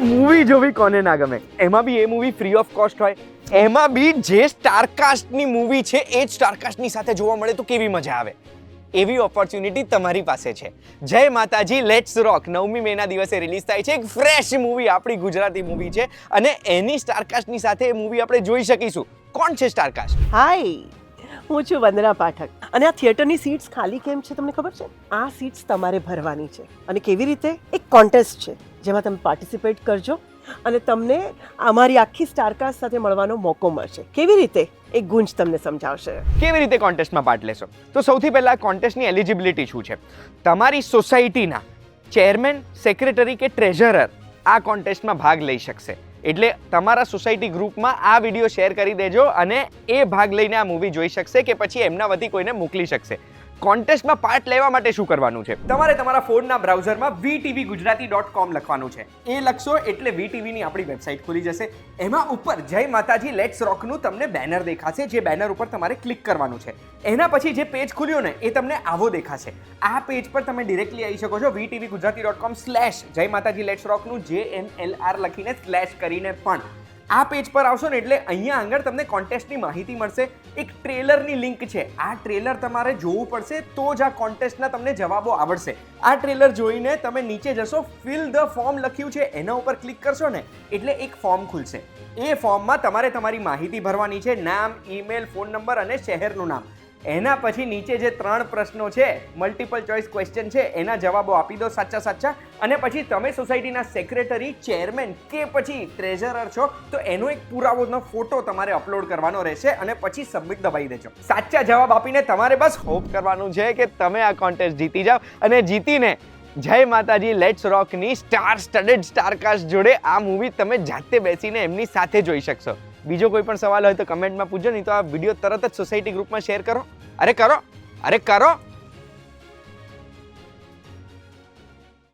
Movie જોવી કોને ના ગમે, એમાં બી એ મૂવી ફ્રી ઓફ કોસ્ટ હોય, એમાં બી જે સ્ટારકાસ્ટની મૂવી છે એ જ સ્ટારકાસ્ટની સાથે જોવા મળે તો કેવી મજા આવે. એવી ઓપોર્ચ્યુનિટી તમારી પાસે છે. જય માતાજી લેટ્સ રોક 9મી મેના દિવસે રિલીઝ થાય છે એક ફ્રેશ મૂવી, આપણી ગુજરાતી મૂવી છે અને એની સ્ટારકાસ્ટની સાથે એ મૂવી આપણે જોઈ શકીશું. કોણ છે સ્ટારકાસ્ટ? હાય, હું છું વંદના પાઠક અને આ થિયેટરની સીટ્સ ખાલી કેમ છે તમને ખબર છે? આ સીટ્સ તમારે ભરવાની છે. અને કેવી રીતે? એક કોન્ટેસ્ટ છે જેમાં તમે પાર્ટિસિપેટ કરજો અને તમને અમારી આખી સ્ટારકાસ્ટ સાથે મળવાનો મોકો મળશે. કેવી રીતે? એક ગુંજ તમને સમજાવશે. કેવી રીતે કોન્ટેસ્ટમાં પાર્ટ લેશો? તો સૌથી પહેલા કોન્ટેસ્ટની એલિજિબિલિટી શું છે? તમારી સોસાયટીના ચેરમેન, સેક્રેટરી કે ટ્રેઝરર આ કોન્ટેસ્ટમાં ભાગ લઈ શકશે. એટલે તમારા સોસાયટી ગ્રુપમાં આ વિડીયો શેર કરી દેજો અને એ ભાગ લઈને આ મૂવી જોઈ શકશે કે પછી એમના વતી કોઈને મોકલી શકશે. કોન્ટેસ્ટમાં પાર્ટ લેવા માટે શું કરવાનું છે? તમારે તમારા ફોનના બ્રાઉઝરમાં vtvgujarati.com લખવાનું છે. એ લખશો એટલે VTVની આપણી વેબસાઇટ ખુલી જશે. એમાં ઉપર જય માતાજી લેટ્સ રોકનું તમને બેનર દેખાશે, જે બેનર ઉપર તમારે ક્લિક કરવાનું છે. એના પછી જે પેજ ખુલ્યું ને એ તમને આવો દેખાશે. આ પેજ પર તમે ડિરેક્ટલી આવી શકો છો vtvgujarati.com/જય માતાજી લેટ્સ રોકનું JMLR લખીને સ્લેશ કરીને પણ. આ પેજ પર આવશો ને એટલે અહીંયા આગળ તમને કોન્ટેસ્ટની માહિતી મળશે. એક ટ્રેલરની લિંક છે, આ ટ્રેલર તમારે જોવું પડશે તો જ આ કોન્ટેસ્ટના તમને જવાબો આવડશે. આ ટ્રેલર જોઈને તમે નીચે જશો, ફિલ ધ ફોર્મ લખ્યું છે એના ઉપર ક્લિક કરશો ને એટલે એક ફોર્મ ખુલશે. એ ફોર્મમાં તમારે તમારી માહિતી ભરવાની છે, નામ, ઈમેલ, ફોન નંબર અને શહેરનું નામ. એના પછી નીચે જે 3 પ્રશ્નો છે, મલ્ટિપલ ચોઇસ ક્વેશ્ચન છે, એના જવાબો આપી દો સાચા સાચા. અને પછી તમે સોસાયટીના સેક્રેટરી, ચેરમેન કે પછી ટ્રેઝરર છો તો એનો એક પુરાવોનો ફોટો તમારે અપલોડ કરવાનો રહેશે અને પછી સબમિટ દબાવી દેજો. સાચા જવાબ આપીને તમારે બસ હોપ કરવાનું છે કે તમે આ કોન્ટેસ્ટ જીતી જાઓ અને જીતીને જય માતાજી લેટ્સ રોકની સ્ટાર સ્ટડેડ સ્ટારકાસ્ટ જોડે આ મૂવી તમે જાતે બેસીને એમની સાથે જોઈ શકશો. બીજો કોઈ પણ સવાલ હોય તો કમેન્ટમાં પૂછજો, નહીં તો આ વિડીયો તરત જ સોસાયટી ગ્રુપમાં શેર કરો. અરે કરો.